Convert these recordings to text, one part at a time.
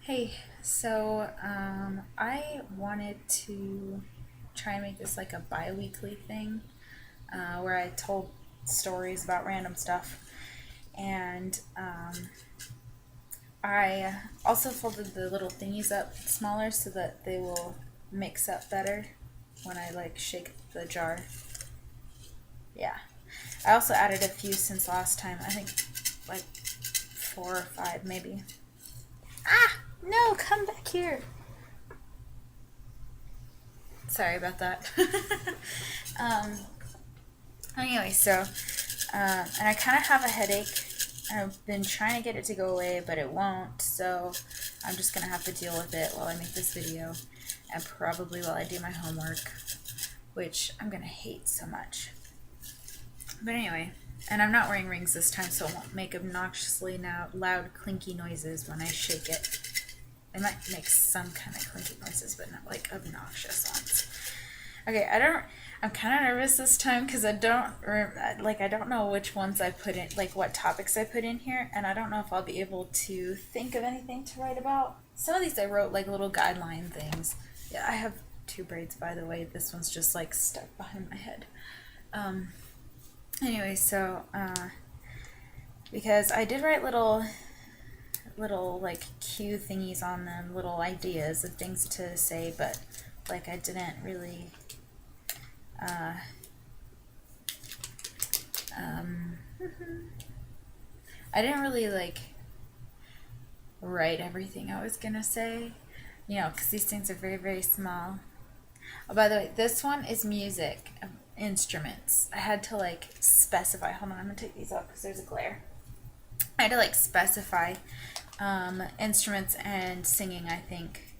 Hey, so I wanted to try and make this like a bi-weekly thing where I told stories about random stuff. And I also folded the little thingies up smaller so that they will mix up better when I like shake the jar. Yeah. I also added a few since last time. I think like four or five maybe. Ah! No, come back here. Sorry about that. um, anyway, and I kind of have a headache. I've been trying to get it to go away, but it won't, so I'm just going to have to deal with it while I make this video, and probably while I do my homework, which I'm going to hate so much. But anyway, and I'm not wearing rings this time, so it won't make obnoxiously loud clinky noises when I shake it. It might make some kind of clinky noises, but not like obnoxious ones. Okay, I'm kind of nervous this time because I don't know which ones I put in, like what topics I put in here, and I don't know if I'll be able to think of anything to write about. Some of these I wrote like little guideline things. Yeah, I have two braids, by the way. This one's just like stuck behind my head. Anyway, because I did write little like cue thingies on them, little ideas of things to say, but like I didn't really I didn't really like write everything I was gonna say, because these things are very, very small. Oh, by the way, this one is music, instruments. I had to like specify. Hold on, I'm gonna take these off because there's a glare. I had to like specify instruments and singing, I think,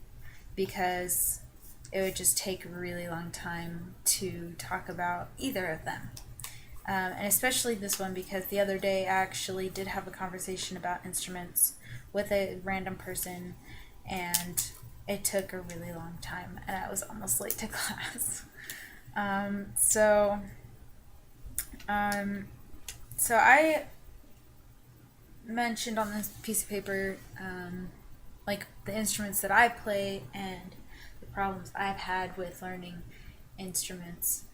because it would just take a really long time to talk about either of them. And especially this one because the other day I actually did have a conversation about instruments with a random person, and it took a really long time, and I was almost late to class. Um, so, um, so I mentioned on this piece of paper, like the instruments that I play and the problems I've had with learning instruments.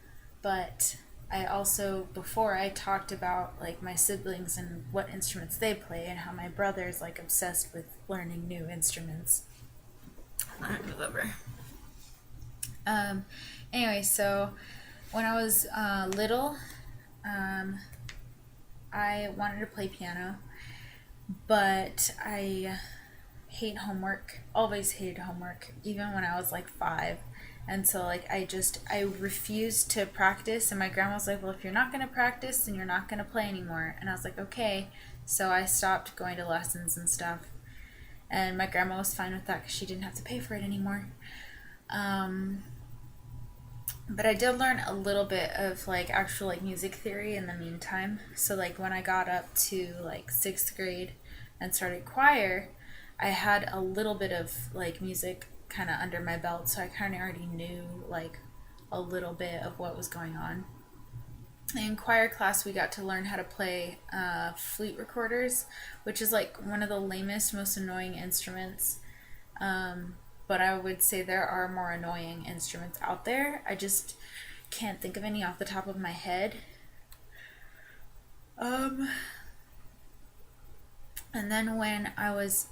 But I also, before I talked about like my siblings and what instruments they play and how my brother's like obsessed with learning new instruments. I'll move over. Um, anyway, so when I was little, I wanted to play piano, but I hate homework. Always hated homework, even when I was like 5. And so like I refused to practice, and my grandma was like, "Well, if you're not going to practice, then you're not going to play anymore." And I was like, "Okay." So I stopped going to lessons and stuff. And my grandma was fine with that cuz she didn't have to pay for it anymore. Um but I did learn a little bit of like actual like music theory in the meantime. So like when I got up to like 6th grade and started choir, I had a little bit of like music kind of under my belt, so I kind of already knew like a little bit of what was going on. In choir class, we got to learn how to play flute recorders, which is like one of the lamest, most annoying instruments. But I would say there are more annoying instruments out there. I just can't think of any off the top of my head. And then when I was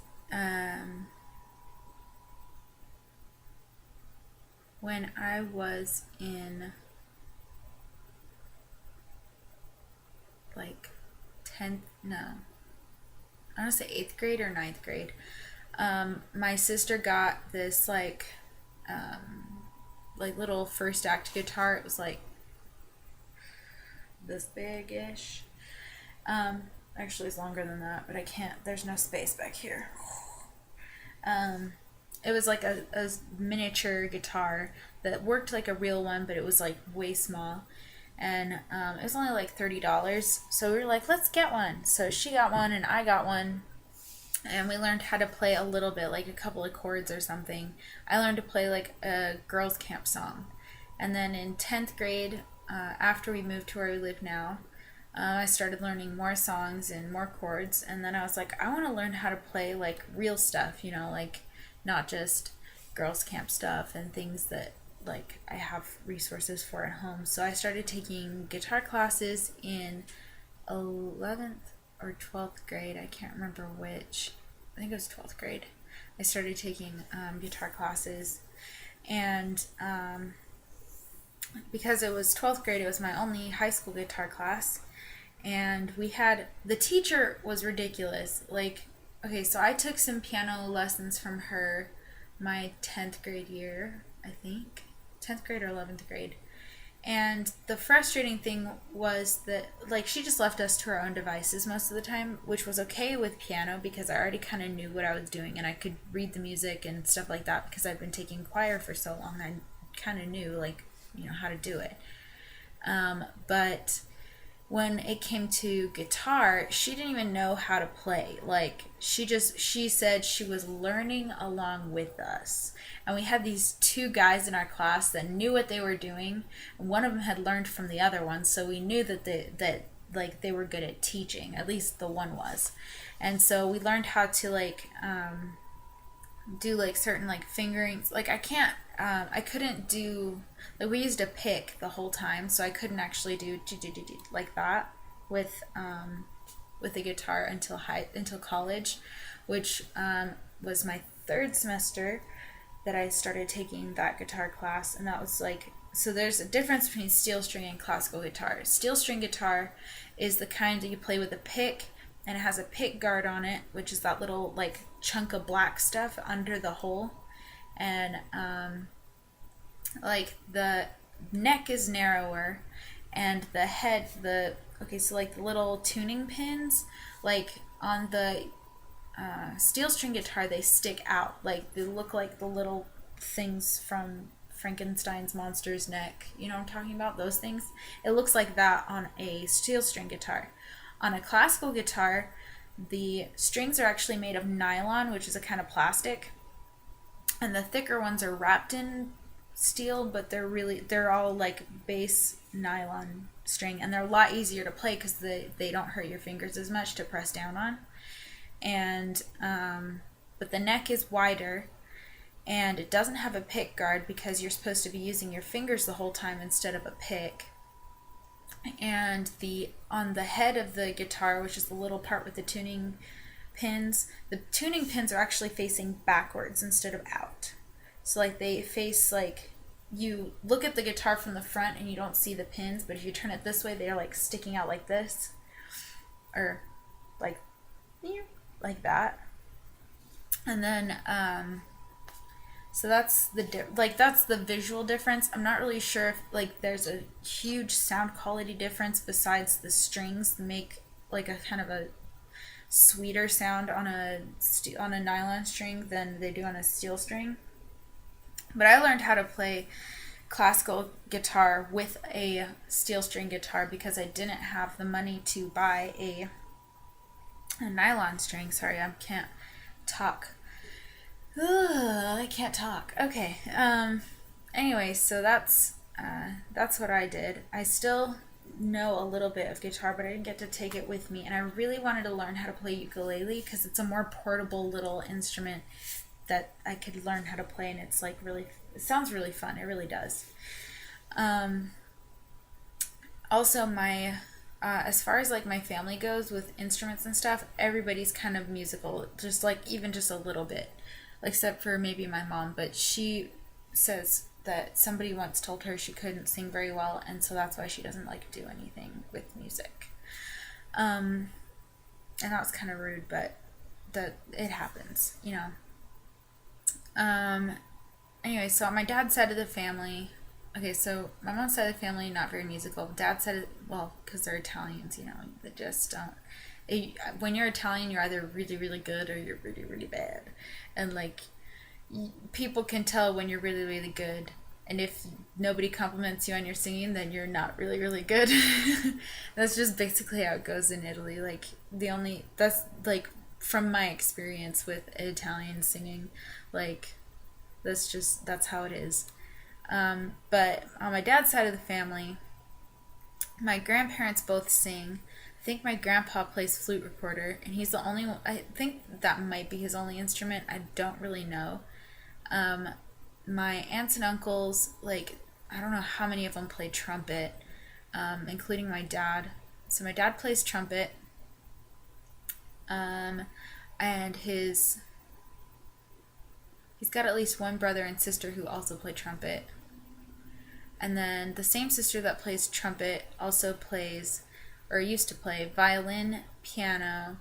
in like 10th, no, I want to say 8th grade or 9th grade, my sister got this like little first act guitar. It was like this big-ish. Actually, it's longer than that, but I can't. There's no space back here. It was like a miniature guitar that worked like a real one, but it was like way small. And it was only like $30. So we were like, let's get one. So she got one and I got one. And we learned how to play a little bit, like a couple of chords or something. I learned to play like a girls' camp song. And then in 10th grade, after we moved to where we live now, I started learning more songs and more chords. And then I was like, I want to learn how to play like real stuff, like not just girls camp stuff and things that like I have resources for at home. So I started taking guitar classes in 11th or 12th grade. I can't remember which. I think it was 12th grade. I started taking guitar classes, and because it was 12th grade, it was my only high school guitar class, and we had, the teacher was ridiculous. Like, okay, so I took some piano lessons from her my 10th grade year, I think. 10th grade or 11th grade. And the frustrating thing was that, like, she just left us to our own devices most of the time, which was okay with piano because I already kind of knew what I was doing and I could read the music and stuff like that because I've been taking choir for so long. I kind of knew, like, how to do it. But when it came to guitar, she didn't even know how to play. Like, she said she was learning along with us. And we had these two guys in our class that knew what they were doing. And one of them had learned from the other one, so we knew that they were good at teaching. At least the one was. And so we learned how to do like certain like fingerings. Like I couldn't do, like, we used a pick the whole time, so I couldn't actually do like that with the guitar until college, which was my third semester that I started taking that guitar class. And that was like, so there's a difference between steel string and classical guitar. Steel string guitar is the kind that you play with a pick, and it has a pick guard on it, which is that little like chunk of black stuff under the hole. And like the neck is narrower, and the head, so like the little tuning pins, like on the steel string guitar, they stick out. Like, they look like the little things from Frankenstein's monster's neck. You know what I'm talking about? Those things. It looks like that on a steel string guitar. On a classical guitar, the strings are actually made of nylon, which is a kind of plastic, and the thicker ones are wrapped in steel, but they're all like base nylon string, and they're a lot easier to play because they don't hurt your fingers as much to press down on. And but the neck is wider, and it doesn't have a pick guard because you're supposed to be using your fingers the whole time instead of a pick. And on the head of the guitar, which is the little part with the tuning pins are actually facing backwards instead of out. So like they face, like, you look at the guitar from the front and you don't see the pins, but if you turn it this way, they're like sticking out like this, or like that. And then so that's the visual difference. I'm not really sure if like there's a huge sound quality difference besides the strings make like a kind of a sweeter sound on a nylon string than they do on a steel string. But I learned how to play classical guitar with a steel string guitar because I didn't have the money to buy a nylon string. Sorry, I can't talk. I can't talk. Okay. Anyway, so that's what I did. I still know a little bit of guitar, but I didn't get to take it with me. And I really wanted to learn how to play ukulele because it's a more portable little instrument that I could learn how to play, and it's like it sounds really fun. It really does. Also, my as far as like my family goes with instruments and stuff, everybody's kind of musical, just like even just a little bit, except for maybe my mom. But she says that somebody once told her she couldn't sing very well, and so that's why she doesn't like to do anything with music. And that was kind of rude, but it happens, you know. Anyway, so on my dad's side of the family, okay, so my mom's side of the family, not very musical. Dad's side, well, because they're Italians, you know, they just don't. When you're Italian, you're either really, really good or you're really, really bad. And, like, people can tell when you're really, really good. And if nobody compliments you on your singing, then you're not really, really good. That's just basically how it goes in Italy. Like, that's, like, from my experience with Italian singing, like, that's how it is. But on my dad's side of the family, my grandparents both sing. I think my grandpa plays flute recorder, and he's the only one. I think that might be his only instrument. I don't really know. My aunts and uncles, like, I don't know how many of them play trumpet, including my dad. So my dad plays trumpet, um, and he's got at least one brother and sister who also play trumpet. And then the same sister that plays trumpet also plays, or used to play, violin, piano.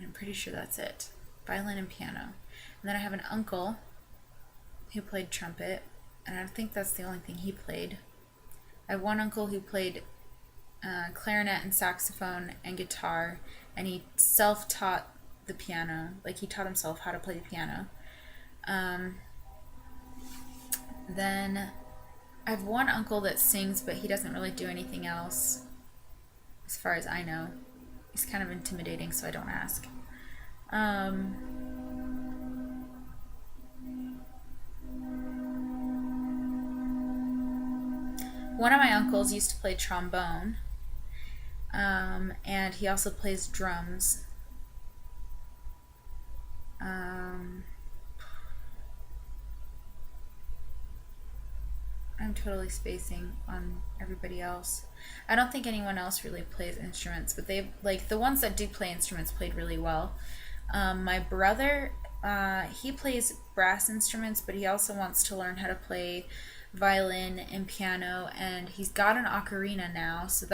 I'm pretty sure that's it. Violin and piano. And then I have an uncle who played trumpet, and I think that's the only thing he played. I have one uncle who played clarinet and saxophone and guitar, and he self-taught the piano. Like, he taught himself how to play the piano. Then I have one uncle that sings, but he doesn't really do anything else, as far as I know. He's kind of intimidating, so I don't ask. One of my uncles used to play trombone, and he also plays drums. I'm totally spacing on everybody else. I don't think anyone else really plays instruments, but they, like, the ones that do play instruments played really well. My brother, he plays brass instruments, but he also wants to learn how to play violin and piano, and he's got an ocarina now, so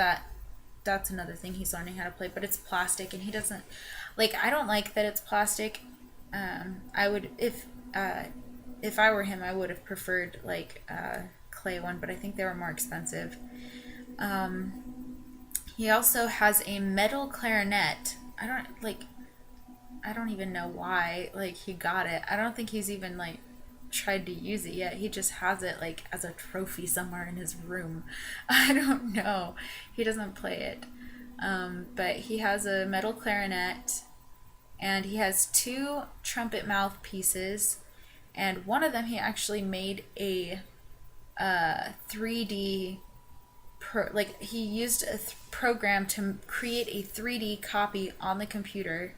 that's another thing he's learning how to play, but it's plastic, and he doesn't like. I don't like that it's plastic. I would, if I were him, I would have preferred like clay one, but I think they were more expensive. He also has a metal clarinet. I don't even know why like he got it. I don't think he's even like tried to use it yet. He just has it like as a trophy somewhere in his room. I don't know. He doesn't play it. But he has a metal clarinet, and he has two trumpet mouthpieces, and one of them he actually made a 3D he used a program to create a 3D copy on the computer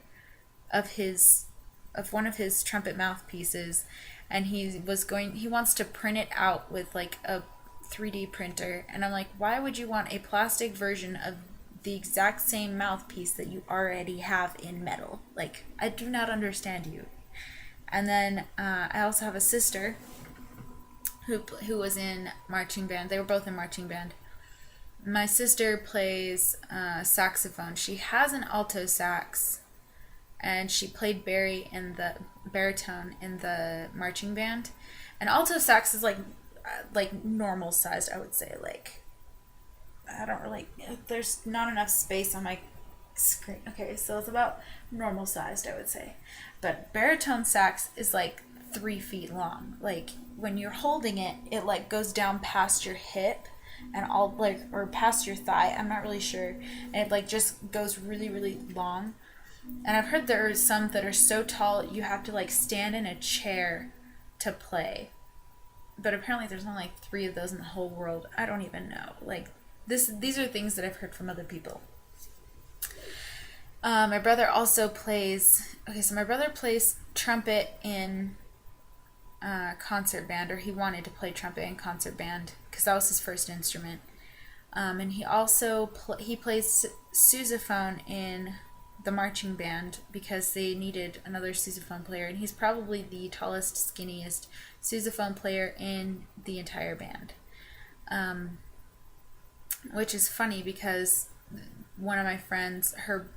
of one of his trumpet mouthpieces, and he wants to print it out with like a 3D printer. And I'm like, why would you want a plastic version of the exact same mouthpiece that you already have in metal? Like, I do not understand you. And then I also have a sister who was in marching band. They were both in marching band. My sister plays saxophone. She has an alto sax, and she played baritone in the marching band. And alto sax is like normal sized, I would say. Like, I don't really, there's not enough space on my screen. Okay, so it's about normal sized, I would say. But baritone sax is like 3 feet long. Like, when you're holding it, it like goes down past your hip and all like, or past your thigh, I'm not really sure, and it like just goes really, really long. And I've heard there are some that are so tall you have to like stand in a chair to play, but apparently there's only like 3 of those in the whole world. I don't even know. Like, these are things that I've heard from other people. My brother also plays. Okay, so my brother plays trumpet in concert band, or he wanted to play trumpet in concert band because that was his first instrument. And he also he plays sousaphone in the marching band because they needed another sousaphone player, and he's probably the tallest, skinniest sousaphone player in the entire band. Which is funny because one of my friends, her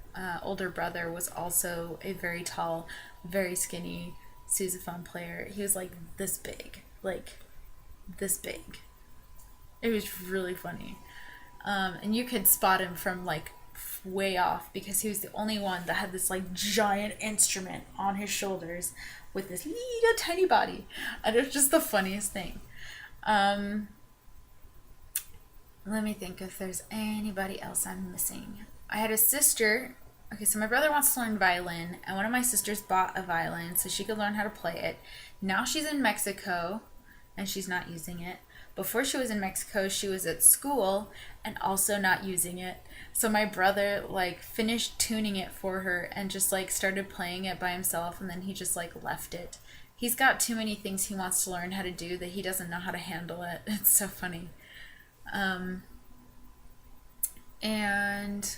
older brother, was also a very tall, very skinny sousaphone player. He was like this big, It was really funny. And you could spot him from like way off because he was the only one that had this like giant instrument on his shoulders with this little tiny body, and it was just the funniest thing. Let me think if there's anybody else I'm missing. I had a sister. Okay, so my brother wants to learn violin, and one of my sisters bought a violin so she could learn how to play it. Now she's in Mexico, and she's not using it. before she was in Mexico, she was at school and also not using it. So my brother like finished tuning it for her and just like started playing it by himself, and then he just like left it. He's got too many things he wants to learn how to do that he doesn't know how to handle it. It's so funny. And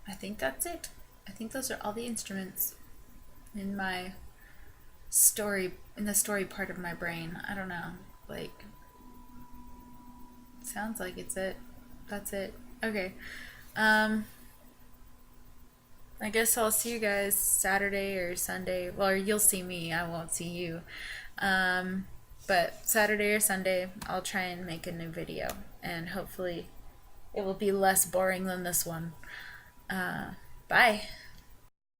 I think that's it. I think those are all the instruments in my story, in the story part of my brain. I don't know. Like, sounds like it's it. That's it. Okay. I guess I'll see you guys Saturday or Sunday. Well, you'll see me. I won't see you. But Saturday or Sunday, I'll try and make a new video. And hopefully it will be less boring than this one. Bye.